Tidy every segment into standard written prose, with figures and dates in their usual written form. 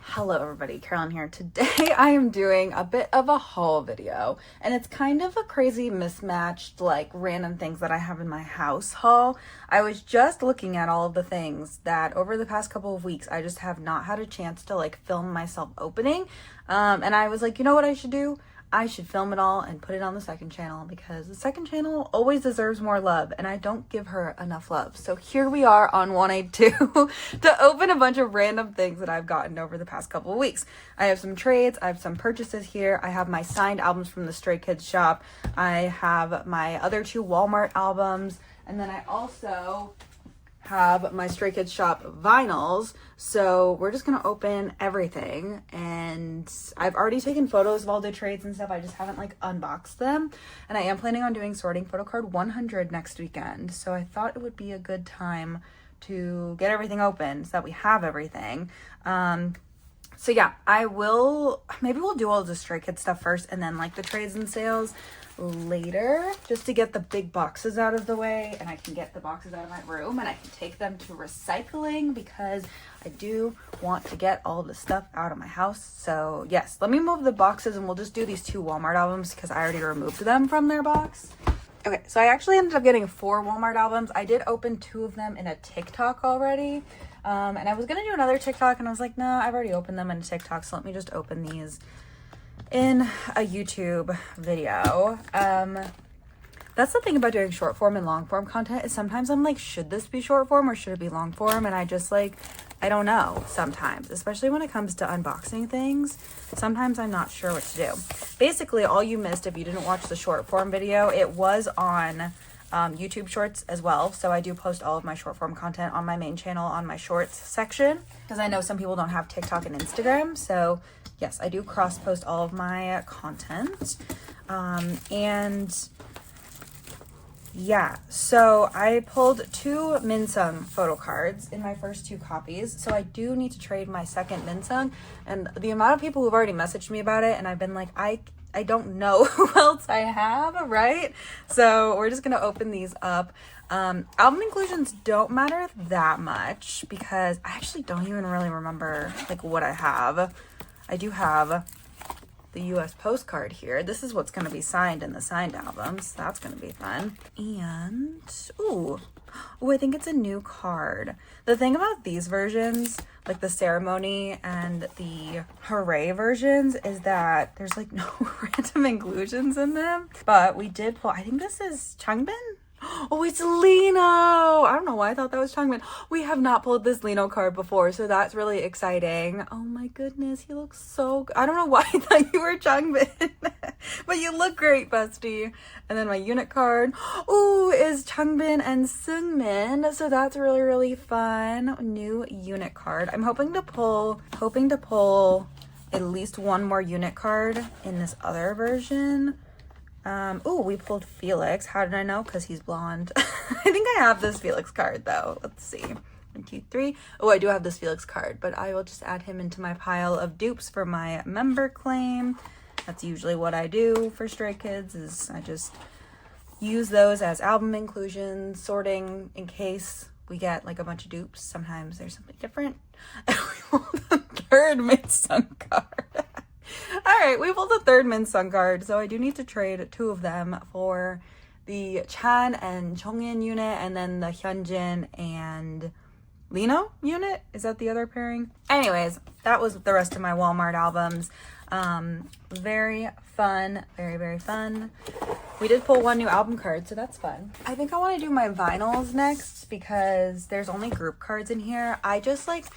Hello everybody, Carolyn here. Today I am doing a bit of a haul video, and it's kind of a crazy mismatched, like, random things that I have in my house haul. I was just looking at all of the things that over the past couple of weeks I just have not had a chance to like film myself opening, and I was like, you know what I should do? I should film it all and put it on the second channel, because the second channel always deserves more love and I don't give her enough love. So here we are on 182 to open a bunch of random things that I've gotten over the past couple of weeks. I have some trades, I have some purchases here. I have my signed albums from the Stray Kids shop. I have my other two Walmart albums, and then I also have my Stray Kids shop vinyls. So we're just gonna open everything, and I've already taken photos of all the trades and stuff. I just haven't like unboxed them, and I am planning on doing sorting photo card 100 next weekend, so I thought it would be a good time to get everything open so that we have everything. So yeah, maybe we'll do all the Stray Kids stuff first and then like the trades and sales later, just to get the big boxes out of the way, and I can get the boxes out of my room and I can take them to recycling, because I do want to get all the stuff out of my house. So yes, let me move the boxes and we'll just do these two Walmart albums because I already removed them from their box. Okay, so I actually ended up getting 4 Walmart albums. I did open 2 of them in a TikTok already. And I was gonna do another TikTok and I was like, nah, I've already opened them in a TikTok, so let me just open these in a YouTube video. That's the thing about doing short form and long form content, is sometimes I'm like, should this be short form or should it be long form? And I just like, I don't know sometimes, especially when it comes to unboxing things. Sometimes I'm not sure what to do. Basically, all you missed if you didn't watch the short form video, it was on YouTube shorts as well. So I do post all of my short form content on my main channel on my shorts section, because I know some people don't have TikTok and Instagram. So yes, I do cross post all of my content. And yeah, so I pulled 2 Minsung photo cards in my first 2 copies. So I do need to trade my second Minsung, and the amount of people who've already messaged me about it, and I've been like, I don't know who else I have, right? So we're just gonna open these up. Album inclusions don't matter that much because I actually don't even really remember like what I have. I do have the US postcard here. This is what's gonna be signed in the signed albums. That's gonna be fun. And ooh, I think it's a new card. The thing about these versions, like the ceremony and the hooray versions, is that there's like no random inclusions in them. But we did pull, I think this is Changbin? Oh, it's Lino! I don't know why I thought that was Changbin. We have not pulled this Lino card before, so that's really exciting. Oh my goodness, he looks so good. I don't know why I thought you were Changbin, but you look great, bestie. And then my unit card, ooh, is Changbin and Seungmin, so that's really, really fun. New unit card. I'm hoping to pull at least one more unit card in this other version. Oh, we pulled Felix. How did I know? Because he's blonde. I think I have this Felix card though. Let's see. 1, 2, 3. Oh, I do have this Felix card, but I will just add him into my pile of dupes for my member claim. That's usually what I do for Stray Kids, is I just use those as album inclusions, sorting in case we get like a bunch of dupes. Sometimes there's something different. And we pulled the 3rd Midsung card. All right, we pulled the 3rd Minsung card, so I do need to trade 2 of them for the Chan and Chongin unit, and then the Hyunjin and Lino unit. Is that the other pairing? Anyways, that was the rest of my Walmart albums. Very fun, very, very fun. We did pull 1 new album card, so that's fun. I think I want to do my vinyls next because there's only group cards in here. I just like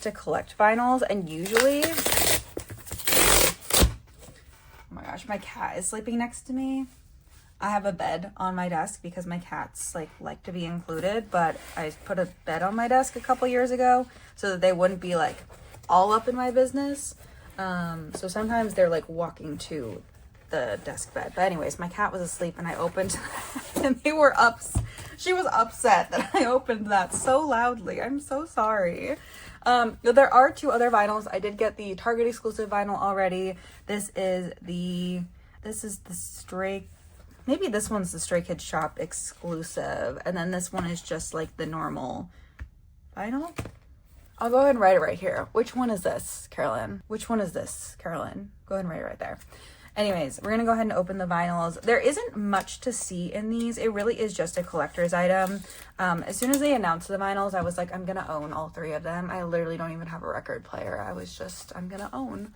to collect vinyls, and usually... Oh my gosh, my cat is sleeping next to me. I have a bed on my desk because my cats like to be included, but I put a bed on my desk a couple years ago so that they wouldn't be like all up in my business. So sometimes they're like walking to the desk bed. But anyways, my cat was asleep and I opened and she was upset that I opened that so loudly. I'm so sorry. There are 2 other vinyls. I did get the Target exclusive vinyl already. This is the Stray maybe this one's the Stray Kids shop exclusive, and then this one is just like the normal vinyl. I'll go ahead and write it right here. Which one is this, Carolyn? Which one is this, Carolyn? Go ahead and write it right there. Anyways, we're gonna go ahead and open the vinyls. There isn't much to see in these. It really is just a collector's item. As soon as they announced the vinyls, I was like, I'm gonna own all 3 of them. I literally don't even have a record player. I was just, I'm gonna own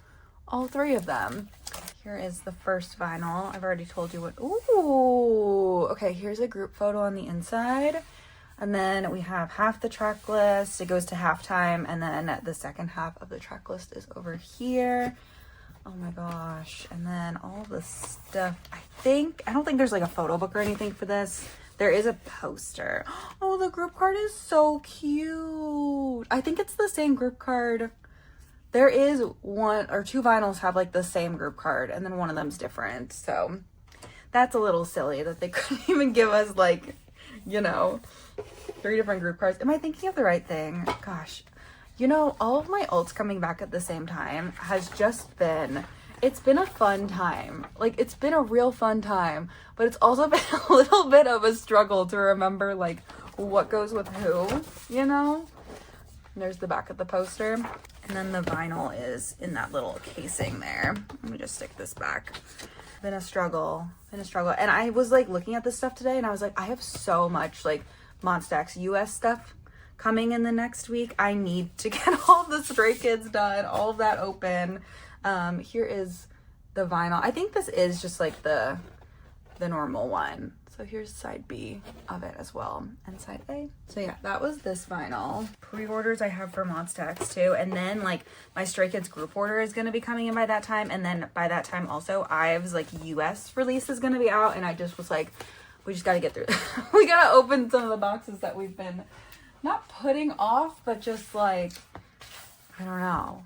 all 3 of them. Here is the first vinyl. I've already told you what, ooh, okay, here's a group photo on the inside. And then we have half the track list. It goes to halftime, and then the second half of the track list is over here. Oh my gosh. And then all the stuff. I don't think there's like a photo book or anything for this. There is a poster. Oh, the group card is so cute. I think it's the same group card. There is 1 or 2 vinyls have like the same group card, and then one of them's different. So that's a little silly that they couldn't even give us like, you know, 3 different group cards. Am I thinking of the right thing? Gosh. You know, all of my ults coming back at the same time has just been, it's been a fun time. Like, it's been a real fun time, but it's also been a little bit of a struggle to remember, like, what goes with who, you know? And there's the back of the poster. And then the vinyl is in that little casing there. Let me just stick this back. Been a struggle. And I was, like, looking at this stuff today, and I was like, I have so much, like, Monsta X US stuff coming in the next week. I need to get all the Stray Kids done, all of that open. Here is the vinyl. I think this is just like the normal one. So here's side B of it as well, and side A. So yeah, that was this vinyl. Pre-orders I have for Monsta X too, and then like my Stray Kids group order is gonna be coming in by that time, and then by that time also IVE's like US release is gonna be out, and I just was like, we just gotta get through we gotta open some of the boxes that we've been not putting off, but just like, I don't know,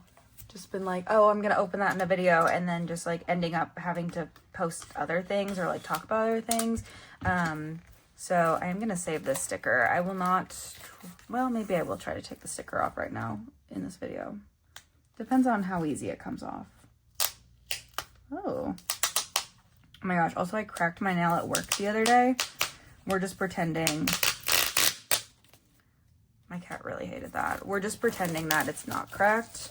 just been like, oh, I'm gonna open that in a video, and then just like ending up having to post other things or like talk about other things. So I'm gonna save this sticker. I will not, well, maybe I will try to take the sticker off right now in this video. Depends on how easy it comes off. Oh my gosh, also I cracked my nail at work the other day. We're just pretending. My cat really hated that. We're just pretending that it's not cracked.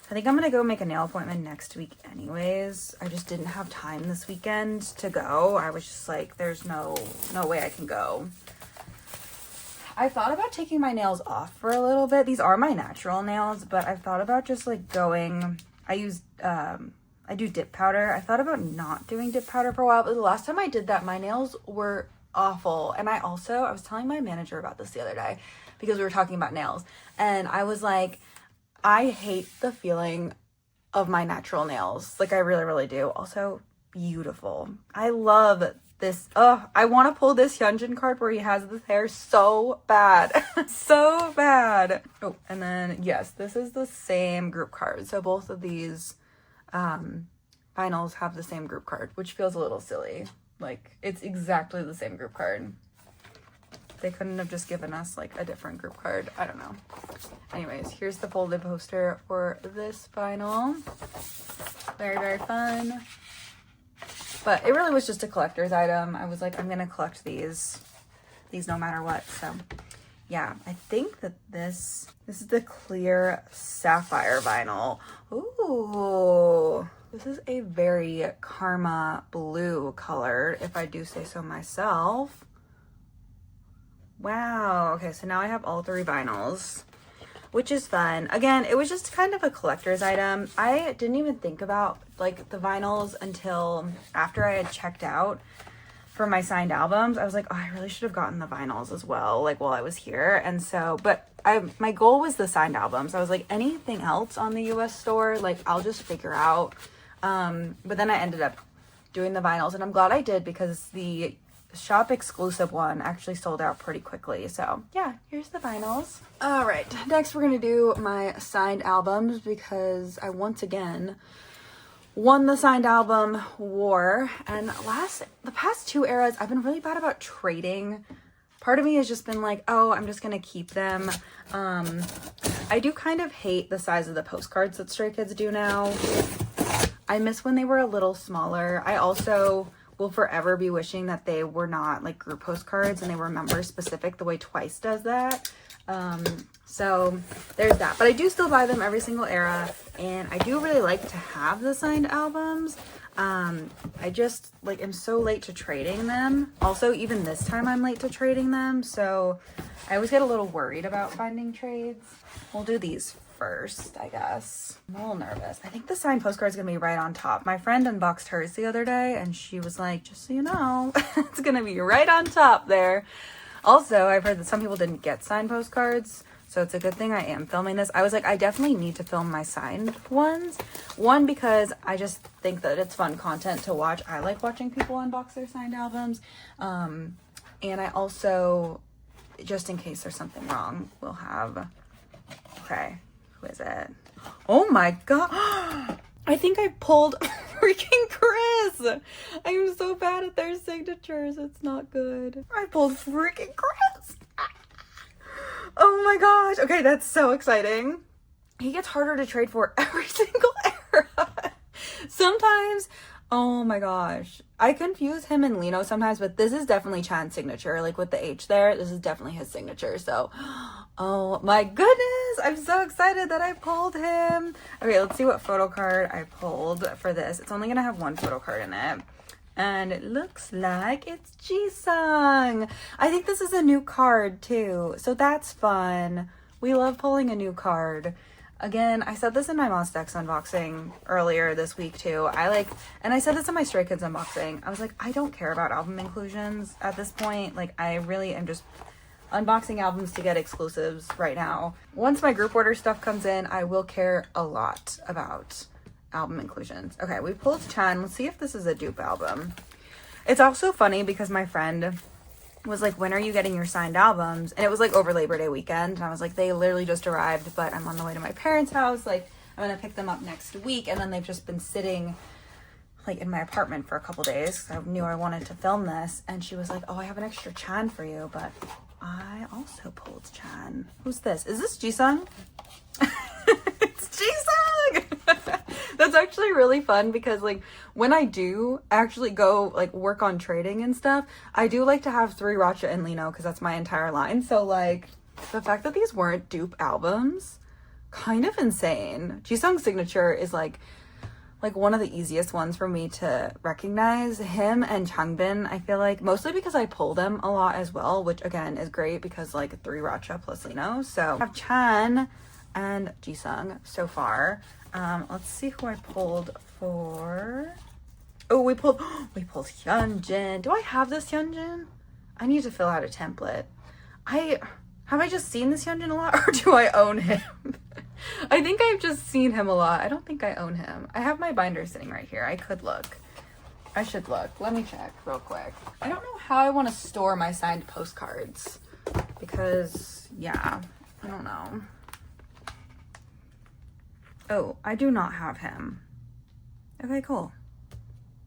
I think I'm gonna go make a nail appointment next week anyways. I just didn't have time this weekend to go. I was just like, there's no way I can go. I thought about taking my nails off for a little bit. These are my natural nails, but I've thought about just like going, I do dip powder. I thought about not doing dip powder for a while, but the last time I did that, my nails were awful. And I was telling my manager about this the other day because we were talking about nails, and I was like, I hate the feeling of my natural nails. Like, I really, really do. Also, beautiful. I love this. I want to pull this Hyunjin card where he has this hair so bad. So bad. Oh, and then, yes, this is the same group card. So both of these vinyls have the same group card, which feels a little silly. Like, it's exactly the same group card. They couldn't have just given us like a different group card. I don't know. Anyways, here's the folded poster for this vinyl. Very, very fun. But it really was just a collector's item. I was like, I'm gonna collect these no matter what. So yeah, I think that this is the clear sapphire vinyl. Ooh, this is a very Karma blue color, if I do say so myself. Wow. Okay, so now I have all 3 vinyls, which is fun. Again, it was just kind of a collector's item. I didn't even think about like the vinyls until after I had checked out for my signed albums. I was like, oh, I really should have gotten the vinyls as well, like while I was here. And so, but my goal was the signed albums. I was like, anything else on the US store, like I'll just figure out. But then I ended up doing the vinyls, and I'm glad I did because the shop exclusive one actually sold out pretty quickly. So yeah, here's the vinyls. All right, next we're gonna do my signed albums because I once again won the signed album war. And the past 2 eras, I've been really bad about trading. Part of me has just been like, oh, I'm just gonna keep them. I do kind of hate the size of the postcards that Stray Kids do now. I miss when they were a little smaller. I also will forever be wishing that they were not like group postcards and they were member specific the way Twice does that. So there's that, but I do still buy them every single era, and I do really like to have the signed albums. I just like am so late to trading them. Also, even this time I'm late to trading them, so I always get a little worried about finding trades. We'll do these first, I guess. I'm a little nervous. I think the signed postcard's gonna be right on top. My friend unboxed hers the other day and she was like, just so you know, it's gonna be right on top there. Also, I've heard that some people didn't get signed postcards, so it's a good thing I am filming this. I was like, I definitely need to film my signed ones. One, because I just think that it's fun content to watch. I like watching people unbox their signed albums. And I also, just in case there's something wrong, we'll have, okay, who is it? Oh my God. I think I pulled freaking Chris. I'm so bad at their signatures. It's not good. I pulled freaking Chris. Oh my gosh. Okay, that's so exciting. He gets harder to trade for every single era. Sometimes, oh my gosh. I confuse him and Lino sometimes, but this is definitely Chan's signature. Like with the H there, this is definitely his signature. So, oh my goodness. I'm so excited that I pulled him. Okay, let's see what photo card I pulled for this. It's only gonna have one photo card in it. And it looks like it's Jisung. I think this is a new card too, so that's fun. We love pulling a new card. Again, I said this in my Monsta X unboxing earlier this week too. And I said this in my Stray Kids unboxing. I was like, I don't care about album inclusions at this point. Like, I really am just unboxing albums to get exclusives right now. Once my group order stuff comes in, I will care a lot about album inclusions. Okay, we pulled 10. Let's see if this is a dupe album. It's also funny because my friend was like, when are you getting your signed albums? And it was like over Labor Day weekend. And I was like, they literally just arrived, but I'm on the way to my parents' house. Like, I'm gonna pick them up next week. And then they've just been sitting like in my apartment for a couple days. I knew I wanted to film this. And she was like, oh, I have an extra Chan for you. But I also pulled Chan. Who's this? Is this Jisung? It's Jisung! That's actually really fun because like when I do actually go like work on trading and stuff, I do like to have 3 Racha and Lino because that's my entire line. So like the fact that these weren't dupe albums, kind of insane. Jisung's signature is like one of the easiest ones for me to recognize. Him and Changbin, I feel like, mostly because I pull them a lot as well, which again is great because like 3 Racha plus Lino. So I have Chan and Jisung so far. Let's see who I pulled for. Oh, we pulled Hyunjin. Do I have this Hyunjin? I need to fill out a template. Have I just seen this Hyunjin a lot, or do I own him? I think I've just seen him a lot. I don't think I own him. I have my binder sitting right here. I could look. I should look. Let me check real quick. I don't know how I want to store my signed postcards because, yeah, I don't know. Oh, I do not have him. Okay, cool.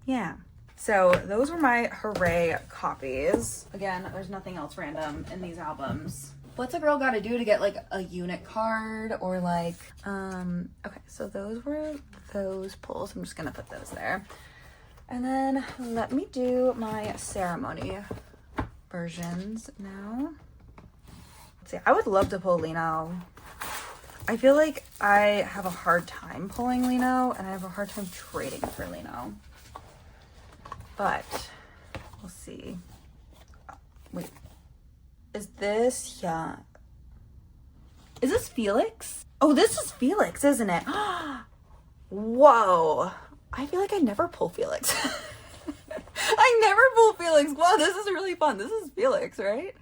Yeah. So those were my Hooray copies. Again, there's nothing else random in these albums. What's a girl gotta do to get like a unit card or like, okay, so those were those pulls. I'm just gonna put those there. And then let me do my ceremony versions now. Let's see, I would love to pull Lino. I feel like I have a hard time pulling Lino and I have a hard time trading for Lino. But we'll see. Wait, is this, yeah. Is this Felix? Oh, this is Felix, isn't it? Whoa. I feel like I never pull Felix. I never pull Felix. Wow, this is really fun. This is Felix, right?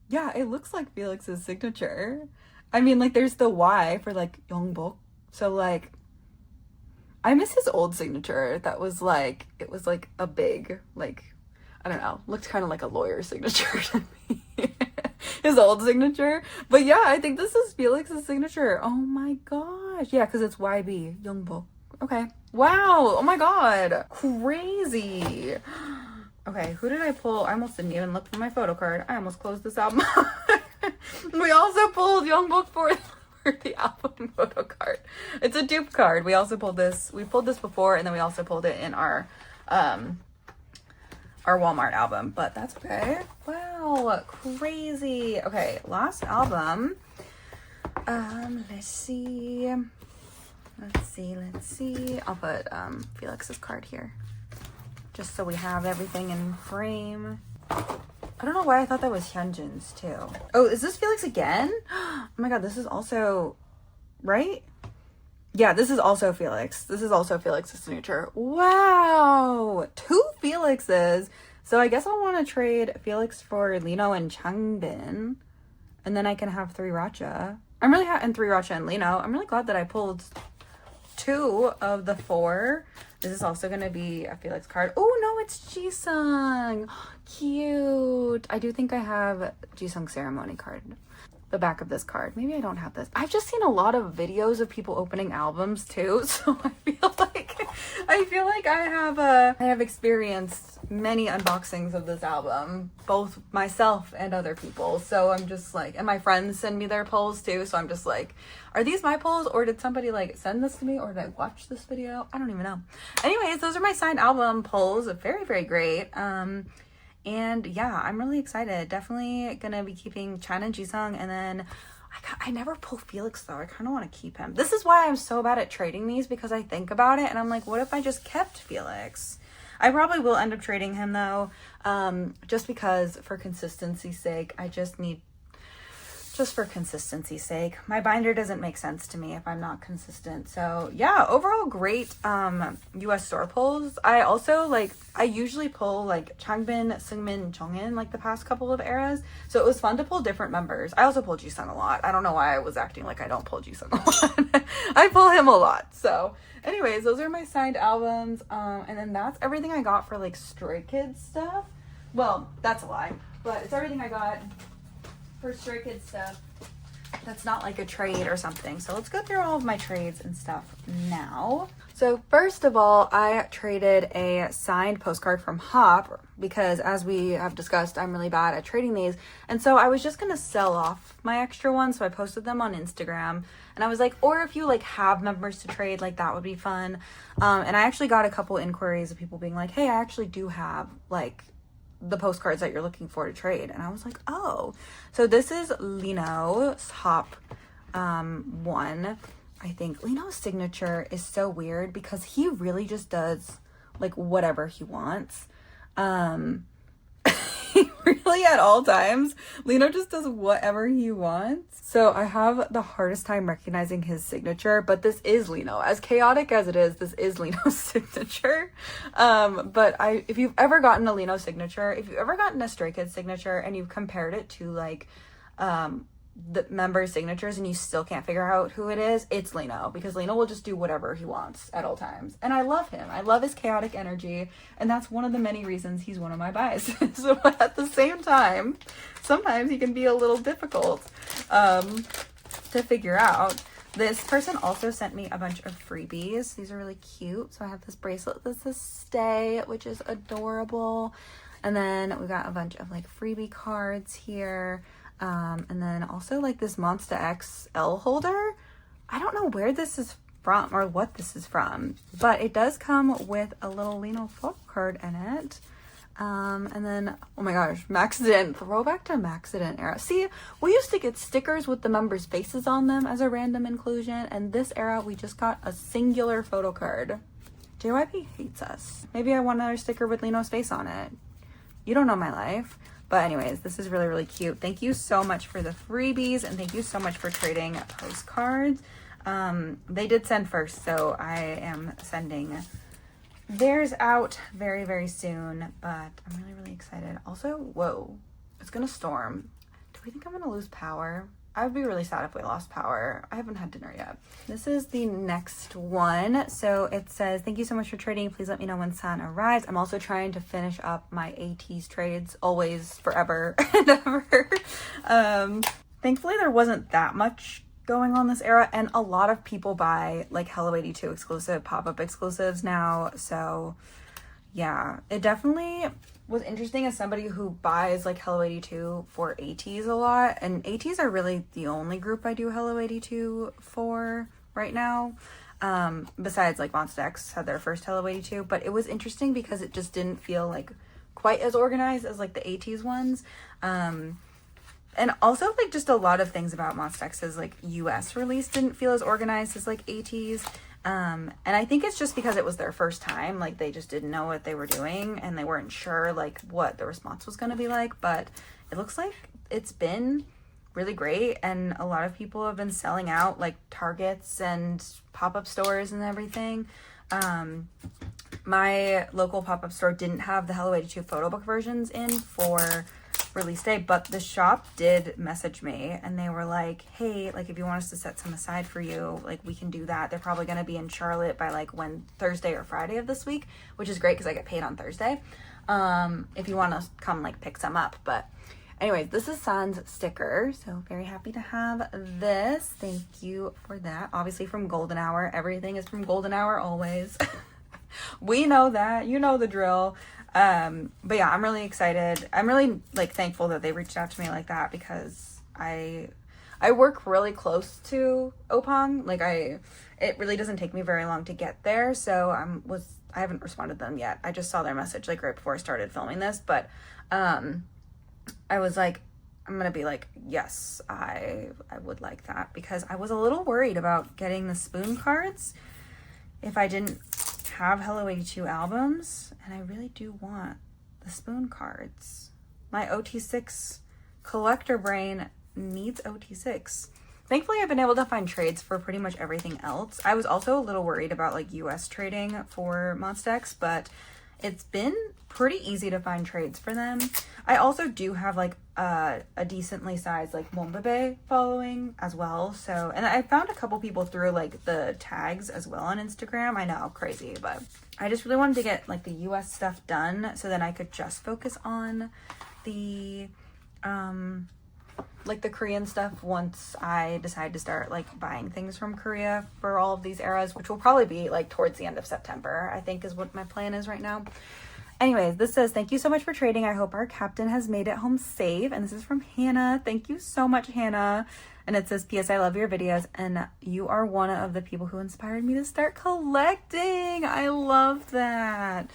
Yeah, it looks like Felix's signature. I mean, like, there's the Y for, like, Yongbok. So, like, I miss his old signature. That was, like, it was, like, a big, like, I don't know, looked kind of like a lawyer signature to me. His old signature. But, yeah, I think this is Felix's signature. Oh, my gosh. Yeah, because it's YB, Yongbok. Okay. Wow. Oh, my God. Crazy. Okay, who did I pull? I almost didn't even look for my photo card. I almost closed this album. We also pulled Yongbok for the album photo card. It's a dupe card. We also pulled this. We pulled this before, and then we also pulled it in our our Walmart album, but that's okay. Wow, crazy. Okay, last album. Let's see. I'll put Felix's card here, just so we have everything in frame. I don't know why I thought that was Hyunjin's too. Oh, is this Felix again? Oh my god, this is also, right? Yeah, this is also Felix. This is also Felix's signature. Wow, 2 Felixes. So I guess I'll want to trade Felix for Lino and Changbin, and then I can have 3 Racha. I'm really and 3 Racha and Lino. I'm really glad that I pulled 2 of the 4. This is also going to be a Felix card. Oh no, it's Jisung. Cute. I do think I have Jisung ceremony card. The back of this card. Maybe I don't have this. I've just seen a lot of videos of people opening albums too, so I feel like I have experienced many unboxings of this album, both myself and other people. So I'm just like, and my friends send me their polls too, so I'm just like, are these my polls, or did somebody like send this to me, or did I watch this video? I don't even know. Anyways, those are my signed album polls. Very, very great. And yeah, I'm really excited. Definitely gonna be keeping China and Jisung, and then I never pull Felix though. I kind of want to keep him. This is why I'm so bad at trading these, because I think about it and I'm like, what if I just kept Felix? I probably will end up trading him though, just because for consistency's sake. Just for consistency's sake. My binder doesn't make sense to me if I'm not consistent. So yeah, overall great US store pulls. I usually pull like Changbin, Seungmin, Jongin like the past couple of eras. So it was fun to pull different members. I also pull Jisung a lot. I don't know why I was acting like I don't pull Jisung a lot. I pull him a lot. So anyways, those are my signed albums. And then that's everything I got for like Stray Kids stuff. Well, that's a lie, but it's everything I got for Stray Kids stuff that's not like a trade or something. So let's go through all of my trades and stuff now. So first of all, I traded a signed postcard from Hop because, as we have discussed, I'm really bad at trading these, and so I was just gonna sell off my extra ones, so I posted them on Instagram, and I was like, or if you like have members to trade, like that would be fun. And I actually got a couple inquiries of people being like, hey, I actually do have like the postcards that you're looking for to trade. And I was like, oh, so this is Lino's Hop one. I think Lino's signature is so weird because he really just does like whatever he wants. Really at all times, Lino just does whatever he wants. So I have the hardest time recognizing his signature, but this is Lino. As chaotic as it is, this is Lino's signature. But if you've ever gotten a Lino signature, if you've ever gotten a Stray Kids signature and you've compared it to like the member signatures and you still can't figure out who it is, it's Lino, because Lino will just do whatever he wants at all times. And I love him. I love his chaotic energy, and that's one of the many reasons he's one of my buys. So at the same time, sometimes he can be a little difficult to figure out. This person also sent me a bunch of freebies. These are really cute. So I have this bracelet that says Stay, which is adorable. And then we got a bunch of like freebie cards here. And then also like this Monster X L holder. I don't know where this is from or what this is from, but it does come with a little Lino photo card in it. And then, oh my gosh, Maxident, throwback to Maxident era. See, we used to get stickers with the members' faces on them as a random inclusion, and this era we just got a singular photo card. JYP hates us. Maybe I want another sticker with Lino's face on it. You don't know my life. But anyways, this is really, really cute. Thank you so much for the freebies, and thank you so much for trading postcards. They did send first, so I am sending theirs out very, very soon, but I'm really, really excited. Also, whoa, it's gonna storm. Do we think I'm gonna lose power? I would be really sad if we lost power. I haven't had dinner yet. This is the next one. So it says, thank you so much for trading. Please let me know when San arrives. I'm also trying to finish up my ATEEZ trades, always, forever, and ever. Thankfully, there wasn't that much going on this era, and a lot of people buy like Hello 82 exclusive, pop-up exclusives now. So yeah, it definitely was interesting as somebody who buys like Hello 82 for ATEEZ a lot, and ATEEZ are really the only group I do Hello 82 for right now, besides like Monsta X had their first Hello 82. But it was interesting because it just didn't feel like quite as organized as like the ATEEZ ones. And also like just a lot of things about Monstex's like US release didn't feel as organized as like ATEEZ. And I think it's just because it was their first time, like they just didn't know what they were doing and they weren't sure like what the response was going to be like, but it looks like it's been really great and a lot of people have been selling out like Targets and pop-up stores and everything. My local pop-up store didn't have the Hello 82 photo book versions in for release day, but the shop did message me and they were like, hey, like if you want us to set some aside for you, like we can do that. They're probably going to be in Charlotte by like Thursday or Friday of this week, which is great because I get paid on Thursday. If you want to come like pick some up. But anyways, this is San's sticker, so very happy to have this. Thank you for that. Obviously from Golden Hour. Everything is from Golden Hour always. We know that. You know the drill. But yeah, I'm really excited. I'm really like thankful that they reached out to me like that because I work really close to Opang. Like it really doesn't take me very long to get there. So I haven't responded to them yet. I just saw their message like right before I started filming this, but, I was like, I'm going to be like, yes, I would like that because I was a little worried about getting the spoon cards if I didn't have Hello 82 albums, and I really do want the spoon cards. My OT6 collector brain needs OT6. Thankfully, I've been able to find trades for pretty much everything else. I was also a little worried about like US trading for Monstex, but it's been pretty easy to find trades for them. I also do have like a decently sized like Monbebe following as well. So, and I found a couple people through like the tags as well on Instagram. I know, crazy, but I just really wanted to get like the US stuff done so then I could just focus on the like the Korean stuff once I decide to start like buying things from Korea for all of these eras, which will probably be like towards the end of September, I think is what my plan is right now. Anyways, this says, thank you so much for trading. I hope our captain has made it home safe. And this is from Hannah. Thank you so much, Hannah. And it says, P.S. I love your videos. And you are one of the people who inspired me to start collecting. I love that.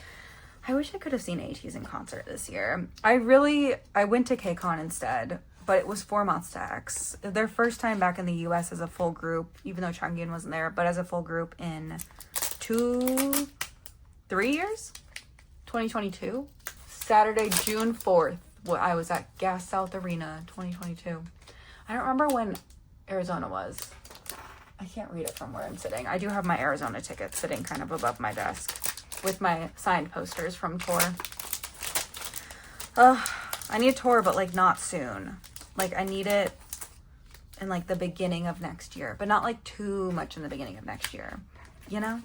I wish I could have seen ATEEZ in concert this year. I went to KCON instead, but it was for Monsta. Their first time back in the US as a full group, even though Changyun wasn't there, but as a full group in 3 years? 2022? Saturday, June 4th, I was at Gas South Arena, 2022. I don't remember when Arizona was. I can't read it from where I'm sitting. I do have my Arizona ticket sitting kind of above my desk with my signed posters from tour. I need a tour, but like not soon. Like I need it in like the beginning of next year, but not like too much in the beginning of next year, you know?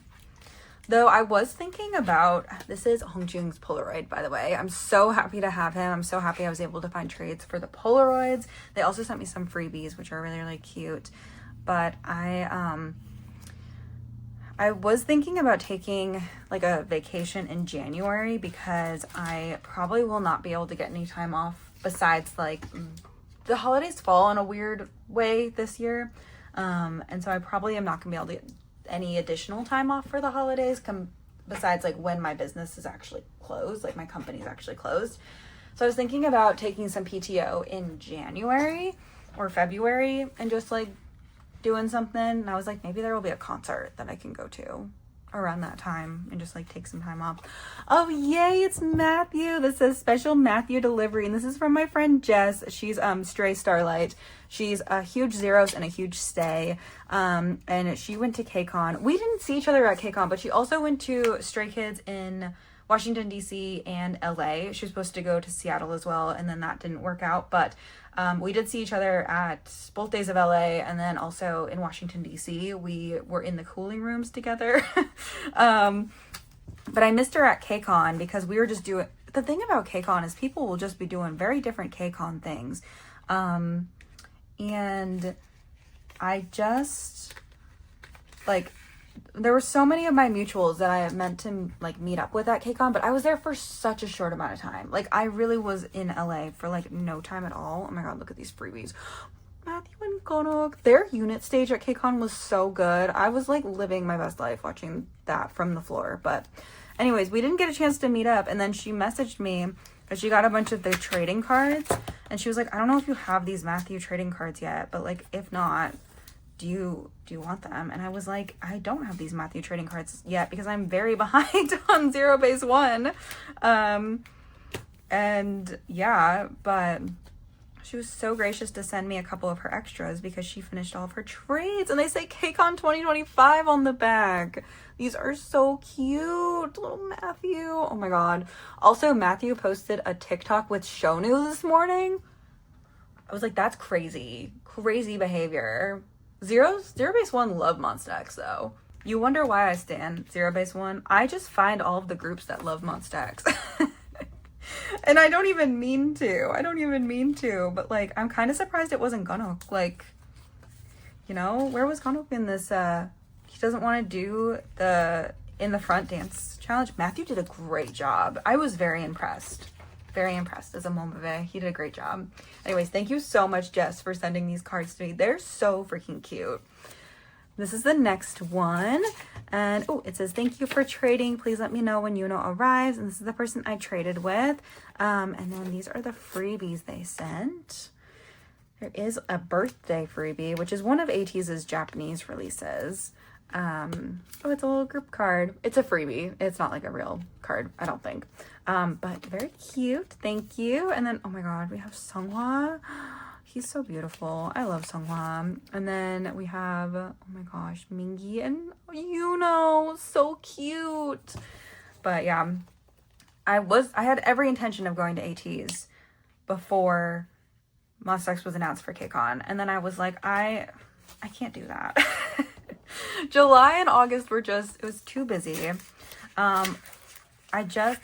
Though I was thinking about, this is Hongjoong's Polaroid, by the way. I'm so happy to have him. I'm so happy I was able to find trades for the Polaroids. They also sent me some freebies, which are really, really cute. But I was thinking about taking like a vacation in January because I probably will not be able to get any time off besides like the holidays fall in a weird way this year. And so I probably am not gonna be able to get any additional time off for the holidays besides like when my business is actually closed, like my company's actually closed. So I was thinking about taking some PTO in January or February and just like doing something. And I was like, maybe there will be a concert that I can go to around that time and just like take some time off. Oh yay, it's Matthew. This says special Matthew delivery, and this is from my friend Jess. She's Stray Starlight. She's a huge Zeros and a huge Stay, and she went to KCON. We didn't see each other at KCON, but she also went to Stray Kids in Washington DC and LA. She was supposed to go to Seattle as well, and then that didn't work out, but we did see each other at both days of LA, and then also in Washington DC. We were in the cooling rooms together. But I missed her at KCON because we were just doing, the thing about KCON is people will just be doing very different KCON things. And I just like, there were so many of my mutuals that I meant to like meet up with at KCON, but I was there for such a short amount of time. Like I really was in LA for like no time at all. Oh my God, look at these freebies. Matthew and Konok. Their unit stage at KCON was so good. I was like living my best life watching that from the floor. But anyways, we didn't get a chance to meet up, and then she messaged me because she got a bunch of their trading cards, and she was like, I don't know if you have these Matthew trading cards yet, but like if not, do you want them? And I was like, I don't have these Matthew trading cards yet because I'm very behind on Zero Base 1. And yeah, but she was so gracious to send me a couple of her extras because she finished all of her trades, and they say KCON 2025 on the back. These are so cute. Little Matthew. Oh my god. Also, Matthew posted a TikTok with Shonu this morning. I was like, that's crazy. Crazy behavior. Zero Base 1 love Monsta X though. You wonder why I stan Zero Base 1? I just find all of the groups that love Monsta X. And I don't even mean to. But like, I'm kind of surprised it wasn't Gunhook. Like, you know, where was Gunhook in this? He doesn't want to do the in the front dance challenge. Matthew did a great job. I was very impressed. Very impressed as a Momove. He did a great job. Anyways, thank you so much, Jess, for sending these cards to me. They're so freaking cute. This is the next one. And oh, it says, thank you for trading. Please let me know when Yuno arrives. And this is the person I traded with. And then these are the freebies they sent. There is a birthday freebie, which is one of ATEEZ's Japanese releases. Oh, it's a little group card. It's a freebie. It's not like a real card, I don't think. But very cute. Thank you. And then, oh my god, we have Seonghwa. He's so beautiful. I love Seonghwa. And then we have, oh my gosh, Mingi and Yuno. So cute. But yeah, I had every intention of going to ATEEZ before Monsta X was announced for KCON. And then I was like, I can't do that. July and August were just, it was too busy.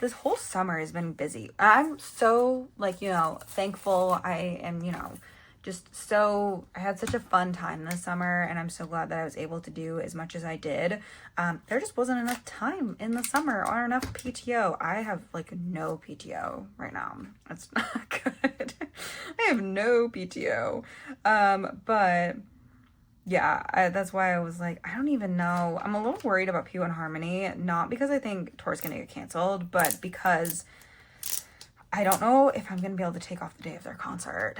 This whole summer has been busy. I'm so, like, you know, thankful. I am, you know, I had such a fun time this summer, and I'm so glad that I was able to do as much as I did. There just wasn't enough time in the summer or enough PTO. I have like no PTO right now. That's not good. I have no PTO. But yeah, that's why I was like, I don't even know. I'm a little worried about Pure and Harmony, not because I think tour's gonna get canceled, but because I don't know if I'm gonna be able to take off the day of their concert.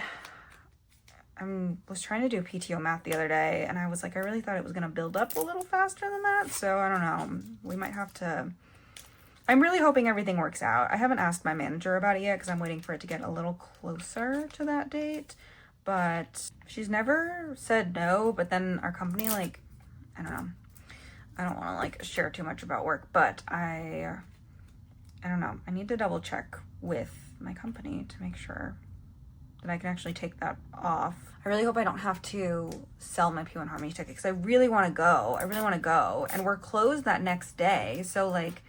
I was trying to do PTO math the other day, and I was like, I really thought it was gonna build up a little faster than that, so I don't know. We might have to. I'm really hoping everything works out. I haven't asked my manager about it yet because I'm waiting for it to get a little closer to that date. But she's never said no, but then our company, like, I don't know. I don't want to, like, share too much about work, but I don't know. I need to double check with my company to make sure that I can actually take that off. I really hope I don't have to sell my Pure and Harmony ticket because I really want to go. And we're closed that next day. So, like,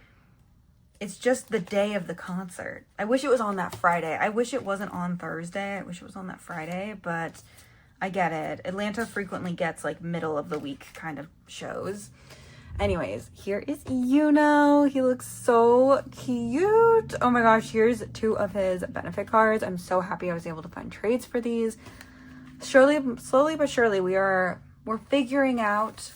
it's just the day of the concert. I wish it was on that Friday. I wish it wasn't on Thursday. I wish it was on that Friday, but I get it. Atlanta frequently gets like middle of the week kind of shows. Anyways, here is Yuno. He looks so cute. Oh my gosh, here's 2 of his benefit cards. I'm so happy I was able to find trades for these. Slowly but surely, we're figuring out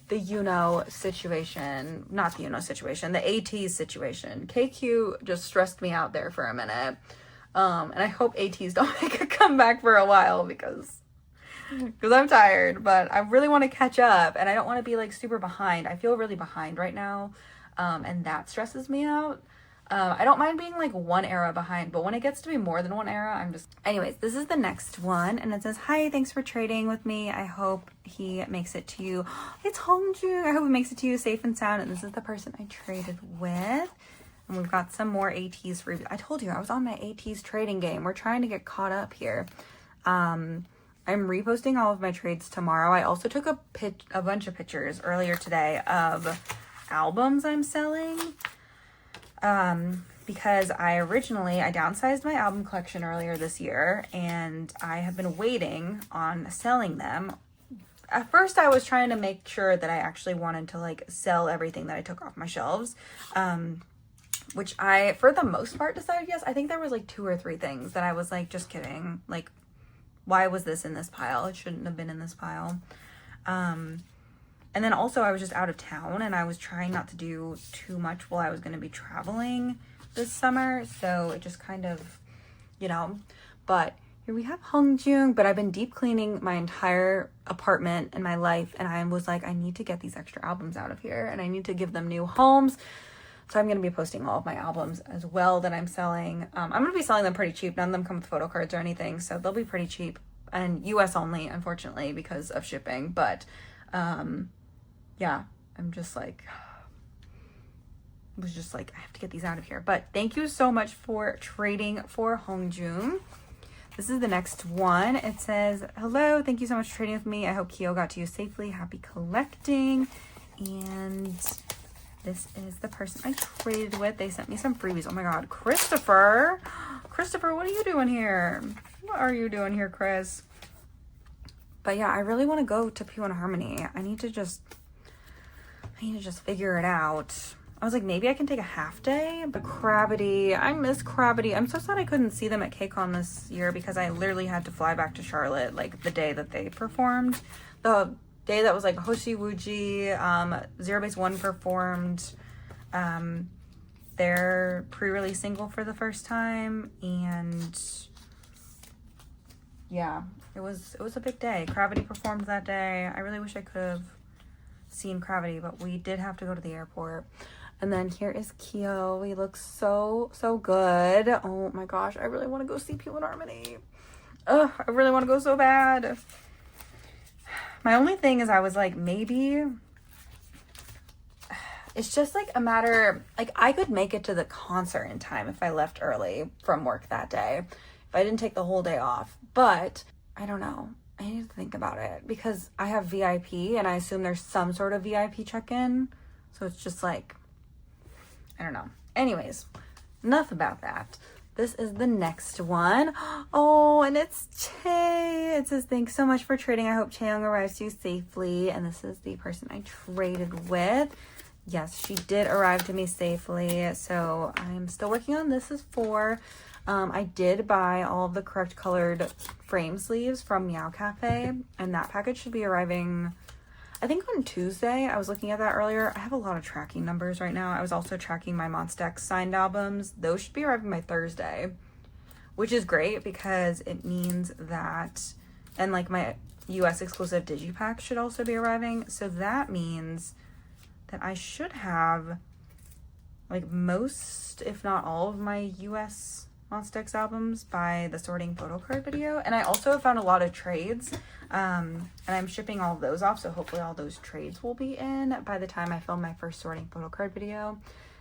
the Yuno situation, not the Yuno situation, the ATEEZ situation. KQ just stressed me out there for a minute. And I hope ATEEZ don't make a comeback for a while because I'm tired, but I really want to catch up and I don't want to be like super behind. I feel really behind right now. And that stresses me out. I don't mind being like one era behind, but when it gets to be more than one era, I'm just... Anyways, this is the next one, and it says, hi, thanks for trading with me. I hope he makes it to you. It's Hongju. I hope he makes it to you safe and sound, and this is the person I traded with. And we've got some more ATEEZ freebies. I told you, I was on my ATEEZ trading game. We're trying to get caught up here. I'm reposting all of my trades tomorrow. I also took a bunch of pictures earlier today of albums I'm selling. Because I downsized my album collection earlier this year, and I have been waiting on selling them. At first, I was trying to make sure that I actually wanted to like sell everything that I took off my shelves, which I, for the most part, decided yes. I think there was like 2 or 3 things that I was like, just kidding. Like, why was this in this pile? It shouldn't have been in this pile. And then also I was just out of town and I was trying not to do too much while I was going to be traveling this summer. So it just kind of, you know, but here we have Hongjoong, but I've been deep cleaning my entire apartment and my life. And I was like, I need to get these extra albums out of here and I need to give them new homes. So I'm going to be posting all of my albums as well that I'm selling. I'm going to be selling them pretty cheap. None of them come with photo cards or anything. So they'll be pretty cheap and US only, unfortunately, because of shipping. But, yeah, I'm just like, was just like, I have to get these out of here. But thank you so much for trading for Hongjoong. This is the next one. It says, hello, thank you so much for trading with me. I hope Kyo got to you safely. Happy collecting. And this is the person I traded with. They sent me some freebies. Oh my God, Christopher. Christopher, what are you doing here? What are you doing here, Chris? But yeah, I really want to go to P1 Harmony. I need to just figure it out. I was like, maybe I can take a half day, but Gravity, I miss Gravity. I'm so sad I couldn't see them at KCON this year because I literally had to fly back to Charlotte like the day that they performed. The day that was like Hoshi Wuji, Zero Base One performed their pre-release single for the first time, and yeah, it was a big day. Gravity performed that day. I really wish I could have seen Gravity, but we did have to go to the airport. And then here is Kyo. He looks so good. Oh my gosh, I really want to go see P1 Harmony. Ugh, I really want to go so bad. My only thing is I was like, maybe it's just like a matter, like I could make it to the concert in time if I left early from work that day, if I didn't take the whole day off. But I don't know. I need to think about it because I have VIP and I assume there's some sort of VIP check-in. So it's just like, I don't know. Anyways, enough about that. This is the next one. Oh, and it's Chae. It says, thanks so much for trading. I hope Chaeyoung arrives to you safely. And this is the person I traded with. Yes, she did arrive to me safely. So I'm still working on this is for. I did buy all of the correct colored frame sleeves from Meow Cafe. And that package should be arriving, I think, on Tuesday. I was looking at that earlier. I have a lot of tracking numbers right now. I was also tracking my Monsta X signed albums. Those should be arriving by Thursday, which is great because it means that, and like my US exclusive digipack should also be arriving. So that means that I should have like most, if not all of my US Monsta X albums by the sorting photo card video. And I also have found a lot of trades. And I'm shipping all of those off, so hopefully all those trades will be in by the time I film my first sorting photo card video.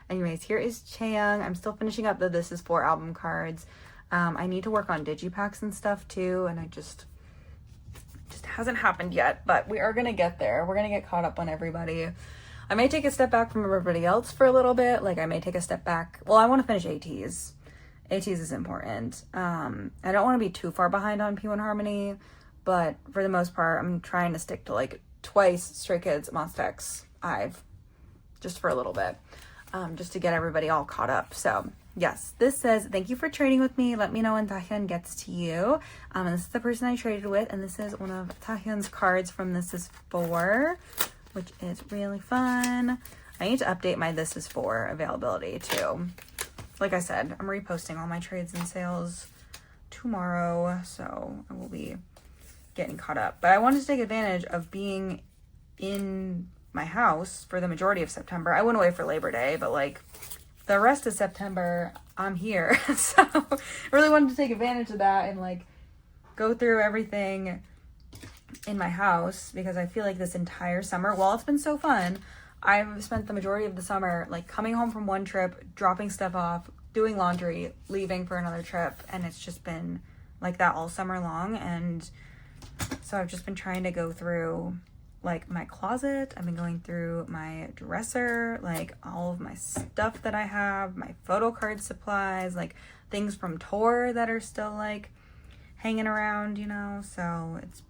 Anyways, here is Chaeyoung. I'm still finishing up the This Is 4 album cards. I need to work on digipacks and stuff too, and I just hasn't happened yet, but we are gonna get there. We're gonna get caught up on everybody. I may take a step back from everybody else for a little bit. Like I may take a step back. Well, I want to finish ATs. ATs is important. I don't want to be too far behind on P1 Harmony. But for the most part, I'm trying to stick to like twice Stray Kids, Monsta X, IVE, just for a little bit, just to get everybody all caught up. So yes, this says, thank you for trading with me. Let me know when Taehyun gets to you. And this is the person I traded with. And this is one of Taehyun's cards from This Is 4, which is really fun. I need to update my This Is 4 availability too. Like I said, I'm reposting all my trades and sales tomorrow. So I will be getting caught up, but I wanted to take advantage of being in my house for the majority of September. I went away for Labor Day, but like the rest of September I'm here. So I really wanted to take advantage of that and like go through everything in my house because I feel like this entire summer, while it's been so fun, I've spent the majority of the summer like coming home from one trip, dropping stuff off, doing laundry, leaving for another trip, and it's just been like that all summer long. And so I've just been trying to go through like my closet. I've been going through my dresser, like all of my stuff that I have, my photo card supplies, like things from tour that are still like hanging around, you know. So it's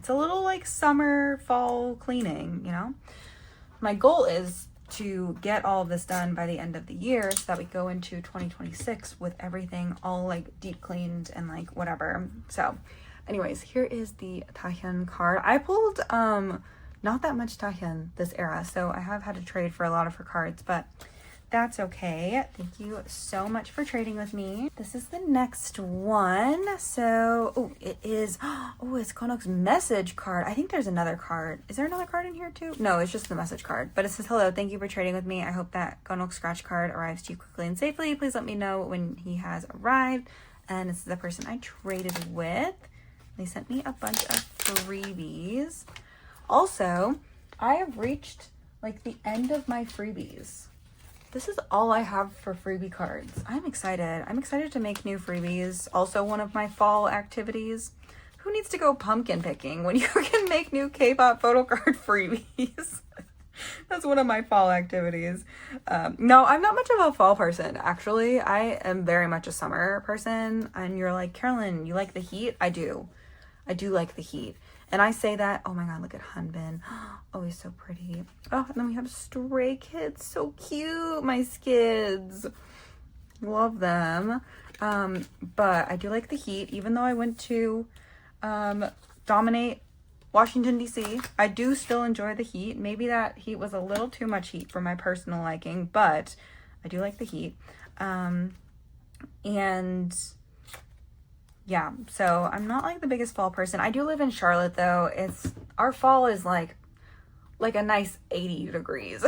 a little like summer, fall cleaning, you know. My goal is to get all of this done by the end of the year so that we go into 2026 with everything all like deep cleaned and like whatever. So Anyways, here is the Taehyun card. I pulled not that much Taehyun this era, so I have had to trade for a lot of her cards, but that's okay. Thank you so much for trading with me. This is the next one. So, oh, it is, oh, it's Konok's message card. I think there's another card. Is there another card in here too? No, it's just the message card. But it says, hello, thank you for trading with me. I hope that Konok scratch card arrives to you quickly and safely. Please let me know when he has arrived. And this is the person I traded with. They sent me a bunch of freebies. Also, I have reached like the end of my freebies. This is all I have for freebie cards. I'm excited. I'm excited to make new freebies. Also one of my fall activities. Who needs to go pumpkin picking when you can make new K-pop photo card freebies? That's one of my fall activities. No, I'm not much of a fall person, actually. I am very much a summer person. And you're like, Carolyn, you like the heat? I do. I do like the heat. And I say that, oh my god, look at Hanbin. Oh, he's so pretty. Oh, and then we have Stray Kids. So cute, my skids. Love them. But I do like the heat, even though I went to dominate Washington, D.C. I do still enjoy the heat. Maybe that heat was a little too much heat for my personal liking, but I do like the heat. And yeah, so I'm not like the biggest fall person. I do live in Charlotte though. Our fall is like a nice 80 degrees.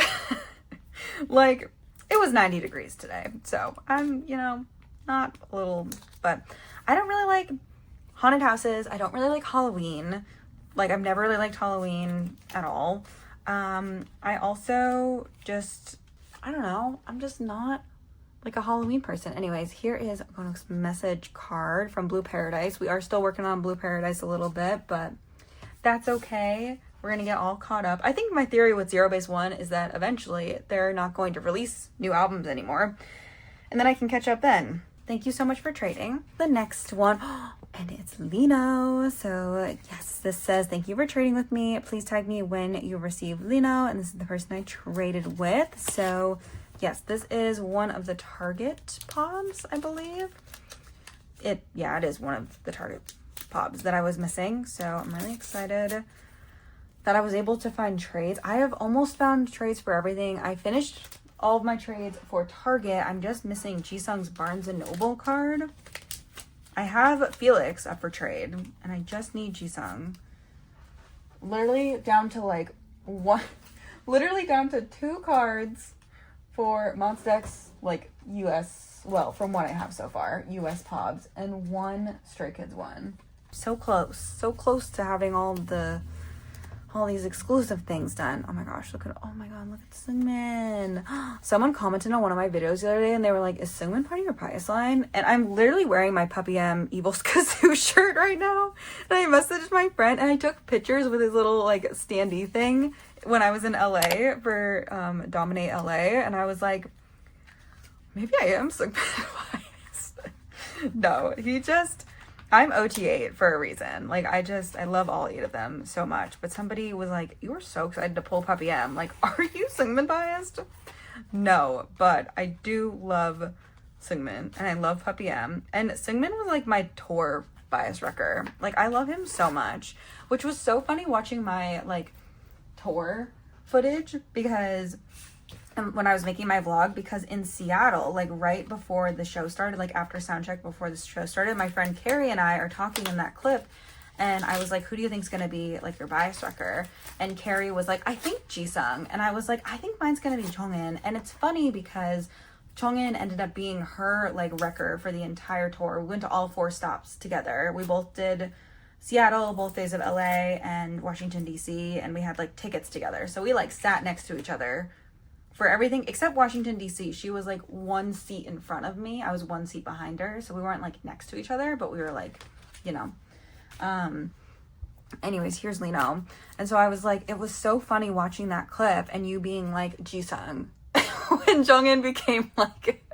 Like it was 90 degrees today. So I'm, not a little, but I don't really like haunted houses. I don't really like Halloween. Like I've never really liked Halloween at all. I also I don't know. I'm just not like a Halloween person. Anyways, here is Konok's message card from Blue Paradise. We are still working on Blue Paradise a little bit, but that's okay. We're gonna get all caught up. I think my theory with Zero Base One is that eventually they're not going to release new albums anymore, and then I can catch up then. Thank you so much for trading. The next one, and it's Lino. So yes, this says, thank you for trading with me. Please tag me when you receive Lino, and this is the person I traded with. So yes, this is one of the Target pods, I believe. It is one of the Target pods that I was missing. So I'm really excited that I was able to find trades. I have almost found trades for everything. I finished all of my trades for Target. I'm just missing Jisung's Barnes & Noble card. I have Felix up for trade, and I just need Jisung. Literally down to two cards for Monstex, like US, well, from what I have so far, US Pobs, and one Stray Kids one. So close to having all these exclusive things done. Oh my gosh, look at Seungmin. Someone commented on one of my videos the other day and they were like, is Seungmin part of your bias line? And I'm literally wearing my Puppy M Evil Kazoo shirt right now. And I messaged my friend and I took pictures with his little like standee thing when I was in LA for Dominate LA. And I was like, maybe I am Seungmin biased. No, I'm OT8 for a reason. Like, I love all 8 of them so much. But somebody was like, you were so excited to pull Puppy M. Like, are you Seungmin biased? No, but I do love Seungmin. And I love Puppy M. And Seungmin was like my tour bias wrecker. Like, I love him so much. Which was so funny watching my, like, tour footage. Because when I was making my vlog, because in Seattle, like right before the show started, like after soundcheck before the show started, my friend Carrie and I are talking in that clip, and I was like, who do you think's gonna be like your bias wrecker? And Carrie was like, I think Jisung. And I was like, I think mine's gonna be Jongin. And it's funny because Jongin ended up being her like wrecker for the entire tour. We went to all 4 stops together. We both did Seattle, both days of LA, and Washington DC, and we had like tickets together, so we like sat next to each other for everything except Washington, D.C. She was like 1 seat in front of me. I was 1 seat behind her. So we weren't like next to each other, but we were like, anyways, here's Lino. And so I was like, it was so funny watching that clip and you being like Jisung when Jongin became like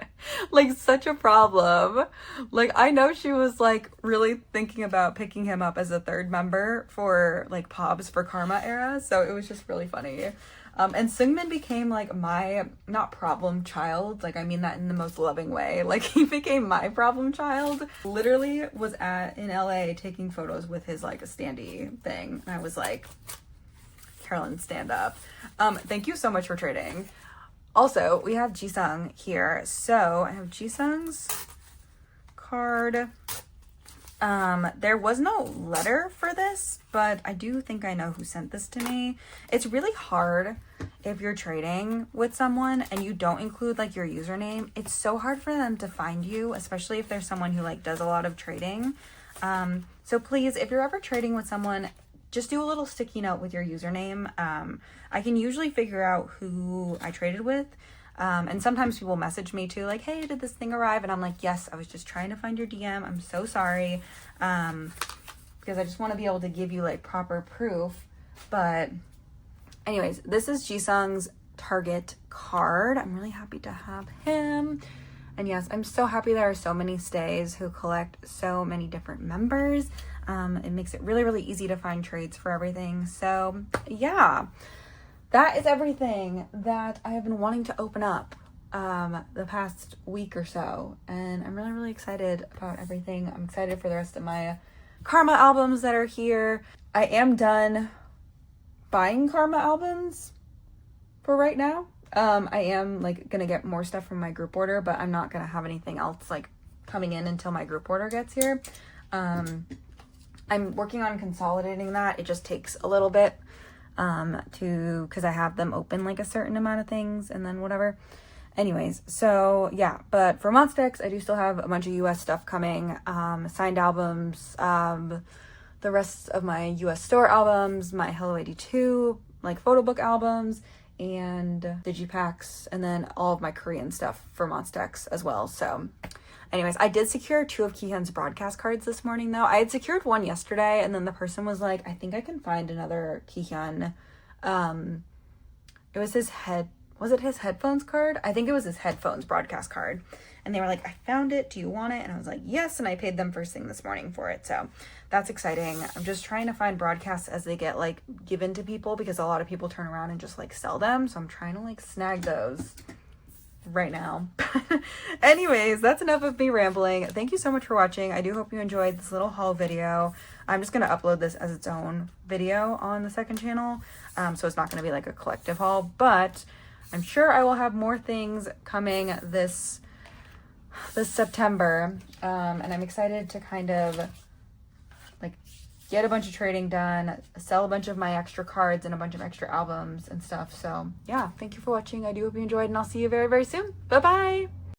like such a problem. Like I know she was like really thinking about picking him up as a third member for like Pobs for Karma era, so it was just really funny. And Seungmin became like my not problem child, like I mean that in the most loving way. Like he became my problem child. Literally was in LA taking photos with his like standee thing, and I was like, Carolyn, stand up. Thank you so much for trading. Also, we have Jisung here. So I have Jisung's card. There was no letter for this, but I do think I know who sent this to me. It's really hard if you're trading with someone and you don't include like your username. It's so hard for them to find you, especially if there's someone who like does a lot of trading. So please, if you're ever trading with someone, just do a little sticky note with your username. I can usually figure out who I traded with. And sometimes people message me too, like, hey, did this thing arrive? And I'm like, yes, I was just trying to find your DM. I'm so sorry. Because I just want to be able to give you like proper proof. But anyways, this is Jisung's Target card. I'm really happy to have him. And yes, I'm so happy there are so many stays who collect so many different members. It makes it really, really easy to find trades for everything. So yeah, that is everything that I have been wanting to open up the past week or so. And I'm really, really excited about everything. I'm excited for the rest of my Karma albums that are here. I am done buying Karma albums for right now. I am like gonna get more stuff from my group order, but I'm not gonna have anything else like coming in until my group order gets here. I'm working on consolidating that. It just takes a little bit because I have them open like a certain amount of things and then whatever. Anyways, so yeah, but for Monstex, I do still have a bunch of US stuff coming, signed albums, the rest of my US store albums, my Hello 82 like photo book albums, and digipacks, and then all of my Korean stuff for Monstex as well. So anyways, I did secure 2 of Kihyun's broadcast cards this morning though. I had secured one yesterday, and then the person was like, I think I can find another Kihyun. It was his headphones card? I think it was his headphones broadcast card. And they were like, I found it. Do you want it? And I was like, yes. And I paid them first thing this morning for it. So that's exciting. I'm just trying to find broadcasts as they get like given to people, because a lot of people turn around and just like sell them. So I'm trying to like snag those right now. Anyways, that's enough of me rambling. Thank you so much for watching. I do hope you enjoyed this little haul video. I'm just going to upload this as its own video on the second channel. So it's not going to be like a collective haul, but I'm sure I will have more things coming this September. And I'm excited to kind of like get a bunch of trading done, sell a bunch of my extra cards and a bunch of extra albums and stuff. So yeah, thank you for watching. I do hope you enjoyed, and I'll see you very, very soon. Bye-bye.